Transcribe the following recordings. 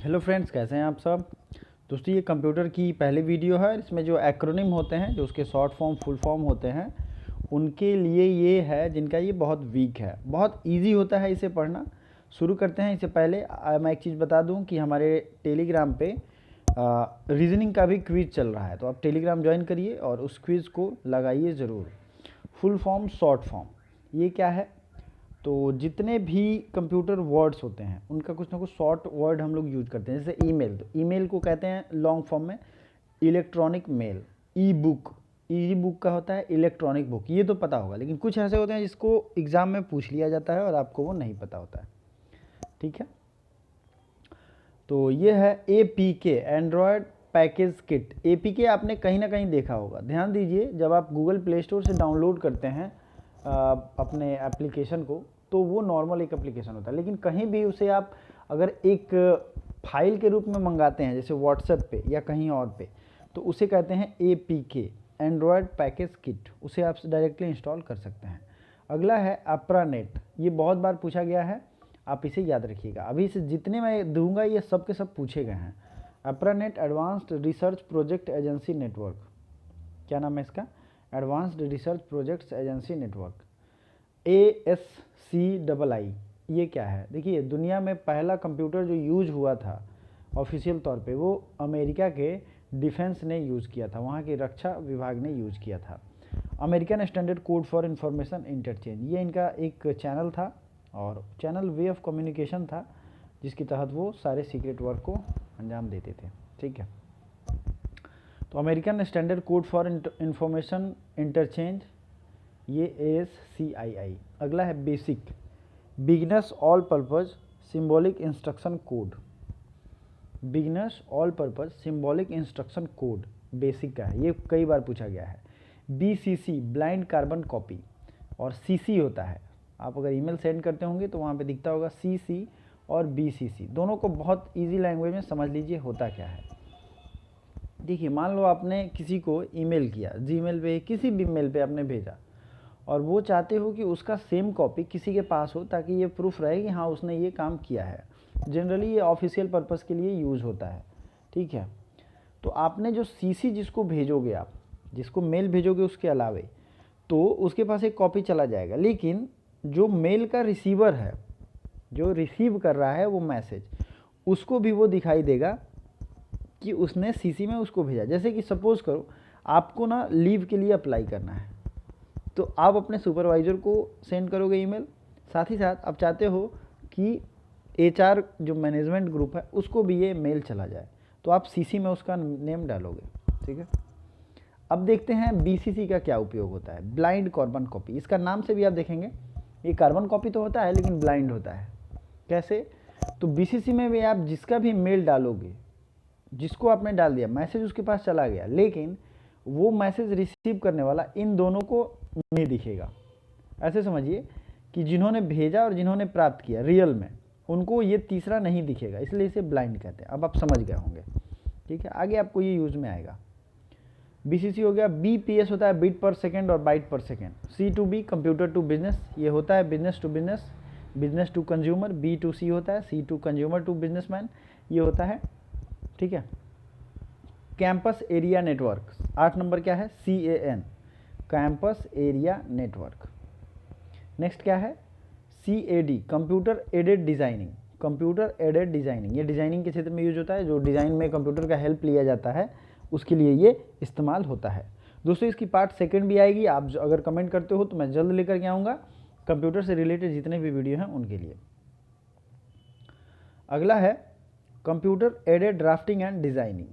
Hello friends, कैसे हैं आप सब। दोस्तों, ये कंप्यूटर की पहली वीडियो है। इसमें जो एक्रोनिम होते हैं, जो उसके शॉर्ट फॉर्म फुल फॉर्म होते हैं, उनके लिए ये है जिनका ये बहुत वीक है। बहुत इजी होता है इसे पढ़ना। शुरू करते हैं। इससे पहले मैं एक चीज़ बता दूं कि हमारे टेलीग्राम पे रीजनिंग का भी क्विज़ चल रहा है, तो आप टेलीग्राम ज्वाइन करिए और उस क्विज़ को लगाइए ज़रूर। फुल फॉर्म शॉर्ट फॉर्म ये क्या है? तो जितने भी कंप्यूटर वर्ड्स होते हैं उनका कुछ ना कुछ शॉर्ट वर्ड हम लोग यूज करते हैं। जैसे ईमेल, तो ईमेल को कहते हैं लॉन्ग फॉर्म में electronic mail. E book, e book का होता है इलेक्ट्रॉनिक बुक। ये तो पता होगा, लेकिन कुछ ऐसे होते हैं जिसको एग्जाम में पूछ लिया जाता है और आपको वो नहीं पता होता है। ठीक है, तो ये है APK, Android package kit. APK आपने कहीं ना कहीं देखा होगा। ध्यान दीजिए, जब आप गूगल प्ले स्टोर से डाउनलोड करते हैं अपने एप्लीकेशन को, तो वो नॉर्मल एक एप्लीकेशन होता है, लेकिन कहीं भी उसे आप अगर एक फाइल के रूप में मंगाते हैं, जैसे व्हाट्सएप पे या कहीं और पे, तो उसे कहते हैं APK, एंड्रॉयड पैकेज किट। उसे आप डायरेक्टली इंस्टॉल कर सकते हैं। अगला है अप्रानेट। ये बहुत बार पूछा गया है, आप इसे याद रखिएगा। अभी से जितने मैं दूंगा ये सब के सब पूछे गए हैं। ARPANET advanced research project agency network. क्या नाम है इसका? Advanced research projects agency network, ASCII। ये क्या है? देखिए, दुनिया में पहला कंप्यूटर जो यूज हुआ था ऑफिशियल तौर पे, वो अमेरिका के डिफेंस ने यूज़ किया था, वहाँ के रक्षा विभाग ने यूज़ किया था। American standard code for information interchange, ये इनका एक चैनल था और चैनल वे ऑफ कम्युनिकेशन था, जिसके तहत वो सारे सीक्रेट वर्क को अंजाम देते थे। ठीक है, तो American standard code for information interchange, ये ASCII। अगला है basic, beginners all purpose symbolic instruction code. Beginners all purpose symbolic instruction code basic का है, ये कई बार पूछा गया है। BCC, ब्लाइंड कार्बन कॉपी, और CC होता है। आप अगर ईमेल सेंड करते होंगे तो वहाँ पे दिखता होगा CC और BCC। दोनों को बहुत इजी लैंग्वेज में समझ लीजिए होता क्या है। देखिए, मान लो आपने किसी को ईमेल किया, जीमेल पे किसी भी मेल पे आपने भेजा, और वो चाहते हो कि उसका सेम कॉपी किसी के पास हो, ताकि ये प्रूफ रहे कि हाँ उसने ये काम किया है। जनरली ये ऑफिशियल पर्पज़ के लिए यूज़ होता है। ठीक है, तो आपने जो CC जिसको भेजोगे, आप जिसको मेल भेजोगे उसके अलावे, तो उसके पास एक कॉपी चला जाएगा, लेकिन जो मेल का रिसीवर है, जो रिसीव कर रहा है वो मैसेज, उसको भी वो दिखाई देगा कि उसने CC में उसको भेजा। जैसे कि सपोज़ करो आपको ना लीव के लिए अप्लाई करना है, तो आप अपने सुपरवाइज़र को सेंड करोगे ईमेल, साथ ही साथ आप चाहते हो कि HR जो मैनेजमेंट ग्रुप है उसको भी ये मेल चला जाए, तो आप CC में उसका नेम डालोगे। ठीक है, अब देखते हैं BCC का क्या उपयोग होता है। ब्लाइंड कार्बन कॉपी, इसका नाम से भी आप देखेंगे ये कार्बन कॉपी तो होता है, लेकिन ब्लाइंड होता है। कैसे? तो BCC में भी आप जिसका भी मेल डालोगे, जिसको आपने डाल दिया, मैसेज उसके पास चला गया, लेकिन वो मैसेज रिसीव करने वाला इन दोनों को नहीं दिखेगा। ऐसे समझिए कि जिन्होंने भेजा और जिन्होंने प्राप्त किया रियल में, उनको ये तीसरा नहीं दिखेगा, इसलिए इसे ब्लाइंड कहते हैं। अब आप समझ गए होंगे। ठीक है, आगे आपको ये यूज में आएगा। BCC हो गया। BPS होता है बिट पर सेकेंड और बाइट पर second. C2B, computer to business, ये होता है business to business, business to consumer. B2C होता है C2 कंज्यूमर टू बिजनेसमैन, ये होता है। ठीक है, कैंपस एरिया नेटवर्क, 8 नंबर क्या है? CAN, campus area network. Next क्या है? CAD, computer aided designing. Computer aided designing, ये डिजाइनिंग के क्षेत्र में यूज होता है। जो डिजाइन में कंप्यूटर का हेल्प लिया जाता है, उसके लिए ये इस्तेमाल होता है। दोस्तों, इसकी पार्ट सेकंड भी आएगी। आप अगर कमेंट करते हो तो मैं जल्द लेकर के आऊँगा कंप्यूटर से रिलेटेड जितने भी वीडियो हैं उनके लिए। अगला है computer aided drafting and designing,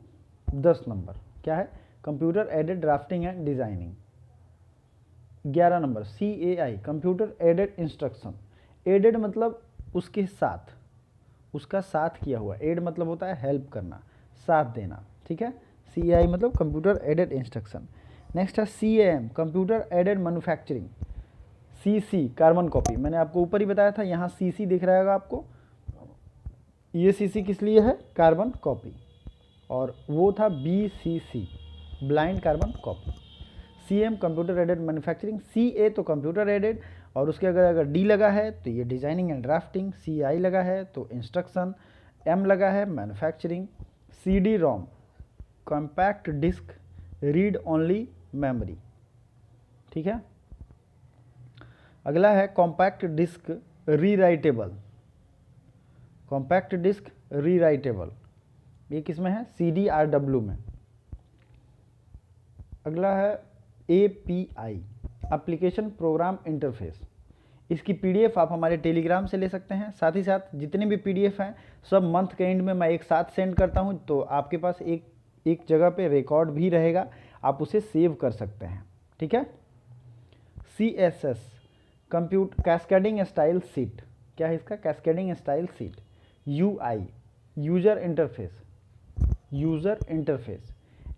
10 number क्या है? Computer aided drafting and designing. 11 number CAI, computer aided instruction. Aided मतलब उसके साथ, उसका साथ किया हुआ। एड मतलब होता है हेल्प करना, साथ देना। ठीक है, CAI मतलब कंप्यूटर एडेड इंस्ट्रक्शन। नेक्स्ट है CAM, computer aided manufacturing. CC, carbon copy, मैंने आपको ऊपर ही बताया था, यहाँ CC दिख रहा होगा आपको। ये CC किस लिए है? कार्बन कॉपी, और वो था BCC, blind carbon copy. CM, computer aided manufacturing. CA तो कंप्यूटर एडेड, और उसके अगर D लगा है तो ये डिजाइनिंग एंड ड्राफ्टिंग। CI लगा है तो इंस्ट्रक्शन। M लगा है manufacturing, CD ROM compact disc read only memory, ठीक है। अगला है compact disc rewritable, compact disc rewritable, ये किस में है, CDRW में। अगला है API एप्लीकेशन प्रोग्राम इंटरफेस, इसकी PDF आप हमारे टेलीग्राम से ले सकते हैं। साथ ही साथ जितने भी PDF हैं सब मंथ के एंड में मैं एक साथ सेंड करता हूं, तो आपके पास एक जगह पे रिकॉर्ड भी रहेगा, आप उसे सेव कर सकते हैं, ठीक है। CSS कैस्केडिंग स्टाइल सीट, क्या है इसका, cascading style seat. UI user interface.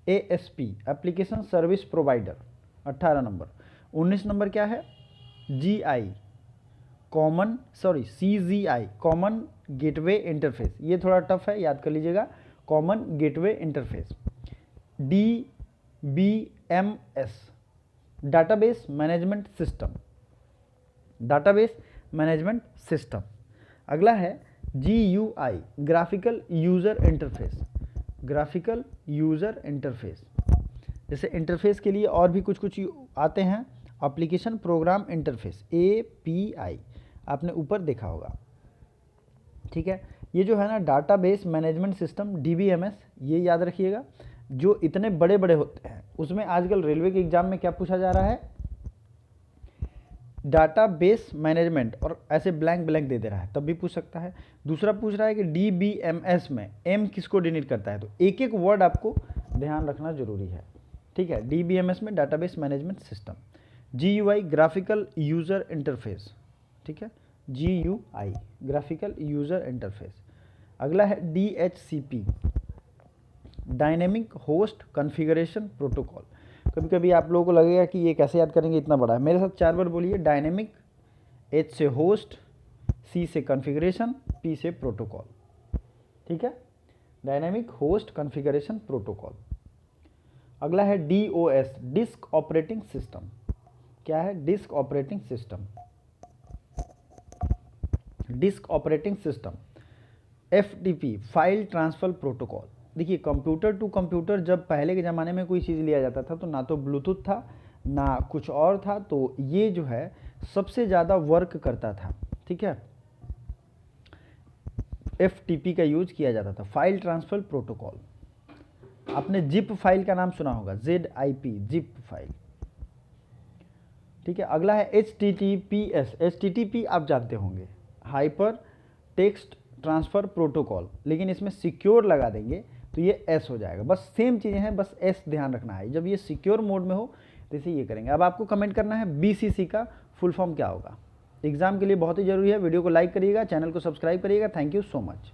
ASP application service provider 18 number. 19 number क्या है, CGI कॉमन गेटवे इंटरफेस, ये थोड़ा टफ है, याद कर लीजिएगा, common gateway interface. DBMS database management system. अगला है GUI ग्राफिकल यूजर इंटरफेस। जैसे इंटरफेस के लिए और भी कुछ आते हैं, एप्लीकेशन प्रोग्राम इंटरफेस API आपने ऊपर देखा होगा, ठीक है। ये जो है ना डाटाबेस मैनेजमेंट सिस्टम DBMS, ये याद रखिएगा, जो इतने बड़े बड़े होते हैं उसमें आजकल रेलवे के एग्जाम में क्या पूछा जा रहा है, डाटाबेस मैनेजमेंट, और ऐसे ब्लैंक दे दे रहा है, तब भी पूछ सकता है। दूसरा पूछ रहा है कि DBMS में M किसको डिनोट करता है, तो एक एक वर्ड आपको ध्यान रखना जरूरी है, ठीक है। DBMS में database management system. GUI graphical user interface, ठीक है, GUI ग्राफिकल यूजर इंटरफेस। अगला है DHCP dynamic host configuration protocol. कभी कभी आप लोगों को लगेगा कि ये कैसे याद करेंगे, इतना बड़ा है, मेरे साथ 4 बार बोलिए, डायनेमिक, H से होस्ट, C से कॉन्फ़िगरेशन, P से प्रोटोकॉल, ठीक है, डायनेमिक होस्ट कॉन्फ़िगरेशन प्रोटोकॉल। अगला है DOS डिस्क ऑपरेटिंग सिस्टम, क्या है, disk operating system. FTP file transfer protocol. देखिए कंप्यूटर टू कंप्यूटर जब पहले के ज़माने में कोई चीज़ लिया जाता था तो ना तो ब्लूटूथ था ना कुछ और था, तो ये जो है सबसे ज़्यादा वर्क करता था, ठीक है। FTP का यूज किया जाता था, फाइल ट्रांसफर प्रोटोकॉल। आपने जिप फाइल का नाम सुना होगा, ZIP जिप फाइल, ठीक है। अगला है HTTPS, HTTP आप जानते होंगे, हाइपर टेक्स्ट ट्रांसफ़र प्रोटोकॉल, लेकिन इसमें सिक्योर लगा देंगे तो ये S हो जाएगा, बस सेम चीज़ें हैं, बस S ध्यान रखना है, जब ये सिक्योर मोड में हो तो इसे ये करेंगे। अब आपको कमेंट करना है BCC का फुल फॉर्म क्या होगा, एग्जाम के लिए बहुत ही जरूरी है। वीडियो को लाइक करिएगा, चैनल को सब्सक्राइब करिएगा। Thank you so much.